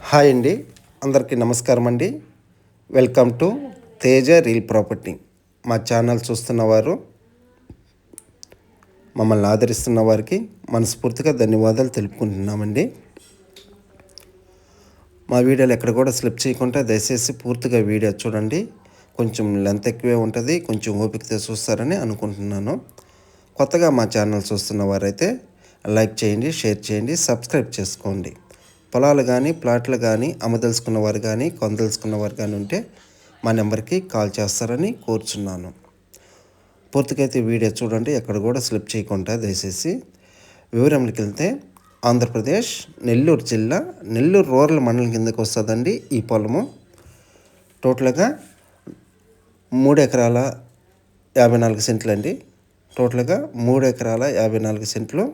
Hi అండి, అందరికీ నమస్కారం అండి. Welcome to Teja real property. మా ఛానల్ చూస్తున్న వారు, మమ్మల్ని ఆదరిస్తున్న వారికి మనస్ఫూర్తిగా ధన్యవాదాలు తెలుపుకుంటున్నామండి. మా వీడియోలు ఎక్కడ కూడా స్లిప్ చేయకుండా దయచేసి పూర్తిగా వీడియో చూడండి. కొంచెం లెంత్ ఎక్కువే ఉంటుంది, కొంచెం ఓపికతో చూస్తారని అనుకుంటున్నాను. కొత్తగా మా ఛానల్ చూస్తున్న వారైతే లైక్ చేయండి, షేర్ చేయండి, సబ్స్క్రైబ్ చేసుకోండి. పొలాలు కానీ ప్లాట్లు కానీ అమ్మదలుచుకున్న వారు కానీ కొనదలుచుకున్న వారు కానీ ఉంటే మా నెంబర్కి కాల్ చేస్తారని కోరుచున్నాను. పూర్తిగా అయితే వీడియో చూడండి, ఎక్కడ కూడా స్లిప్ చేయకుండా దయచేసి. వివరంలోకి వెళ్తే ఆంధ్రప్రదేశ్ నెల్లూరు జిల్లా నెల్లూరు రూరల్ మండలం కిందకి వస్తుందండి ఈ పొలము. టోటల్గా 3 ఎకరాల 54 సెంట్లు అండి. టోటల్గా 3 ఎకరాల 54 సెంట్లు.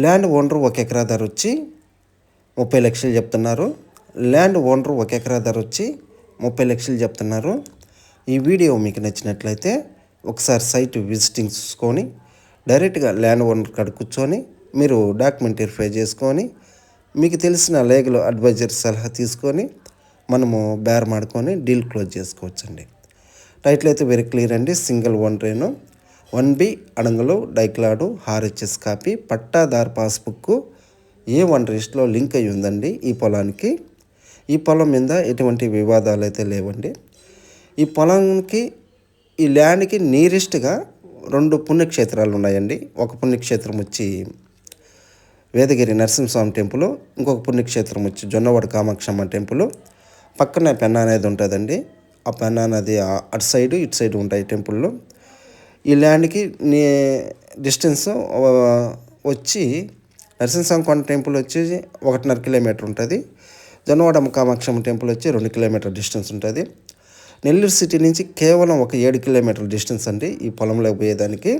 ల్యాండ్ ఓనర్ 1 ఎకరా ధర వచ్చి 30 లక్షలు చెప్తున్నారు. ల్యాండ్ ఓనర్ 1 ఎకరా ధర వచ్చి 30 లక్షలు చెప్తున్నారు. ఈ వీడియో మీకు నచ్చినట్లయితే ఒకసారి సైట్ విజిటింగ్ చూసుకొని డైరెక్ట్గా ల్యాండ్ ఓనర్ కాడ కూర్చొని మీరు డాక్యుమెంట్ వెరిఫై చేసుకొని మీకు తెలిసిన లీగల్ అడ్వైజర్ సలహా తీసుకొని మనము బేరం ఆడుకొని డీల్ క్లోజ్ చేసుకోవచ్చండి. టైటిల్ అయితే వెరీ క్లియర్ అండి. సింగిల్ ఓనరేను, 1B అడంగులు డైక్లాడు ఆర్హెచ్ఎస్ కాపీ, పట్టాదారు పాస్బుక్ A1 రిజిస్టర్లో లింక్ అయి ఉందండి ఈ పొలానికి. ఈ పొలం మీద ఎటువంటి వివాదాలు అయితే లేవండి. ఈ పొలానికి ఈ ల్యాండ్కి నియరెస్ట్గా 2 పుణ్యక్షేత్రాలు ఉన్నాయండి. ఒక పుణ్యక్షేత్రం వచ్చి వేదగిరి నరసింహస్వామి టెంపుల్, ఇంకొక పుణ్యక్షేత్రం వచ్చి జొన్నవాడ కామాక్షమ్మ టెంపుల్. పక్కనే పెన్నా అనేది ఉంటుందండి. ఆ పెన్నా నది అటు సైడు ఇటు సైడు ఉంటాయి టెంపుల్లో. ఈ ల్యాండ్కి డిస్టెన్స్ వచ్చి నరసింహస్వామి కొండ టెంపుల్ వచ్చి 1.5 కిలోమీటర్ ఉంటుంది. జొన్నవాడ కామాక్షమ్మ టెంపుల్ వచ్చి 2 కిలోమీటర్ డిస్టెన్స్ ఉంటుంది. నెల్లూరు సిటీ నుంచి కేవలం ఒక 7 కిలోమీటర్ డిస్టెన్స్ అండి ఈ పొలంలోకి పోయేదానికి.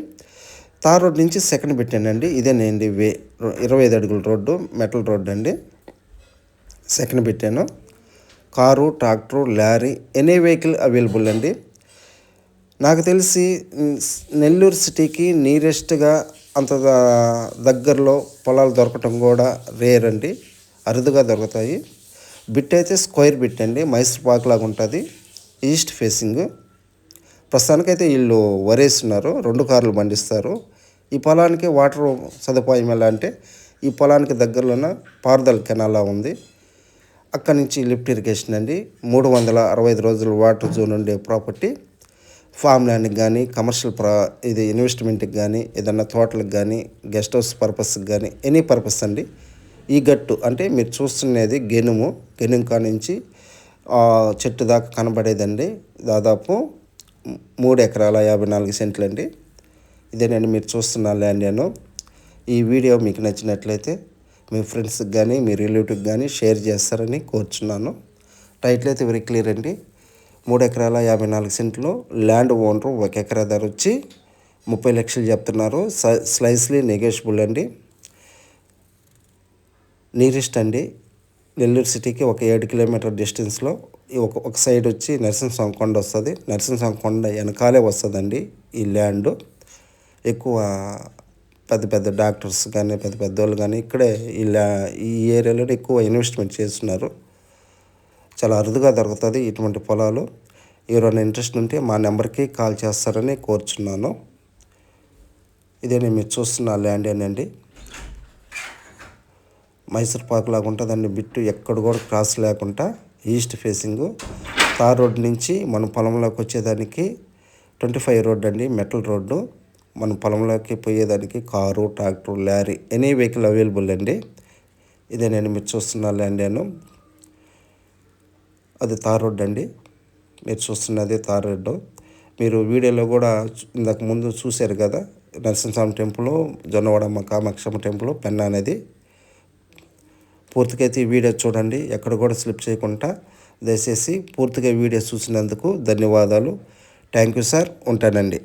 తార్ రోడ్ నుంచి సెకండ్ పెట్టానండి. ఇదేనండి 25 అడుగుల రోడ్డు, మెటల్ రోడ్డు అండి. సెకండ్ పెట్టాను. Car, tractor, lorry any vehicle available అండి. నాకు తెలిసి నెల్లూరు సిటీకి నియరెస్ట్గా అంత దగ్గరలో పొలాలు దొరకటం కూడా రేర్ అండి, అరుదుగా దొరుకుతాయి. బిట్ అయితే స్క్వేర్ బిట్ అండి, మైసూర్ పాక్ లాగా ఉంటుంది, ఈస్ట్ ఫేసింగ్. ప్రస్తుతానికైతే వీళ్ళు వరేస్తున్నారు, 2 కార్లు పండిస్తారు. ఈ పొలానికి వాటర్ సదుపాయం ఎలా అంటే ఈ పొలానికి దగ్గరలోన పారుదల కెనాలా ఉంది. అక్కడి నుంచి లిఫ్ట్ ఇరిగేషన్ అండి. 365 రోజులు వాటర్ జోన్ ఉండే ప్రాపర్టీ. ఫామ్ ల్యాండ్కి కానీ కమర్షియల్ ఇది ఇన్వెస్ట్మెంట్కి కానీ ఏదన్నా తోటలకు కానీ గెస్ట్ హౌస్ పర్పస్కి కానీ ఎనీ పర్పస్ అండి. ఈ గట్టు అంటే మీరు చూస్తున్నది గెనుము కానించి చెట్టు దాకా కనబడేదండి. దాదాపు 3 ఎకరాల 54 సెంట్లు అండి. ఇదేనండి మీరు చూస్తున్న ల్యాండ్. నేను ఈ వీడియో మీకు నచ్చినట్లయితే మీ ఫ్రెండ్స్కి కానీ మీ రిలేటివ్కి కానీ షేర్ చేస్తారని కోరుచున్నాను. టైటిల్ అయితే వెరీ క్లియర్ అండి. 3 ఎకరాల 54 సెంట్లు. ల్యాండ్ ఓనరు 1 ఎకరా ధర వచ్చి 30 లక్షలు చెప్తున్నారు. స్లైస్లీ నెగోషియబుల్ అండి. నియరెస్ట్ అండి నెల్లూరు సిటీకి ఒక 7 కిలోమీటర్ డిస్టెన్స్లో ఒక సైడ్ వచ్చి నరసింహస్వామి కొండ వస్తుంది. నరసింహస్వామి కొండ వెనకాలే వస్తుందండి ఈ ల్యాండ్. ఎక్కువ పెద్ద డాక్టర్స్ కానీ పెద్ద వాళ్ళు కానీ ఇక్కడే ఈ ఏరియాలో ఎక్కువ ఇన్వెస్ట్మెంట్ చేస్తున్నారు. చాలా అరుదుగా దొరుకుతుంది ఇటువంటి పొలాలు. ఎవరైనా ఇంట్రెస్ట్ ఉంటే మా నెంబర్కి కాల్ చేస్తారని కోరుచున్నాను. ఇదే మీరు చూస్తున్న ల్యాండ్ ఏనండి. మైసూర్ పాక్ లాగా ఉంటుందండి. బిట్టు ఎక్కడ కూడా క్రాస్ లేకుండా ఈస్ట్ ఫేసింగ్. తార్ రోడ్ నుంచి మన పొలంలోకి వచ్చేదానికి 25 రోడ్ అండి, మెటల్ రోడ్డు. మన పొలంలోకి పోయేదానికి car, tractor, lorry any vehicle available అండి. ఇదే మీరు చూస్తున్న ల్యాండ్. అది తార్ రోడ్ అండి. మీరు చూస్తున్నది తార్ రోడ్డు. మీరు వీడియోలో కూడా ఇందాక ముందు చూశారు కదా, నరసింహస్వామి టెంపుల్, జొన్నవాడమ్మ కామాక్షమ్మ టెంపుల్, పెన్నా అనేది. పూర్తిగా అయితే ఈ వీడియో చూడండి, ఎక్కడ కూడా స్లిప్ చేయకుండా దయచేసి. పూర్తిగా వీడియో చూసినందుకు ధన్యవాదాలు. Thank you sir. ఉంటానండి.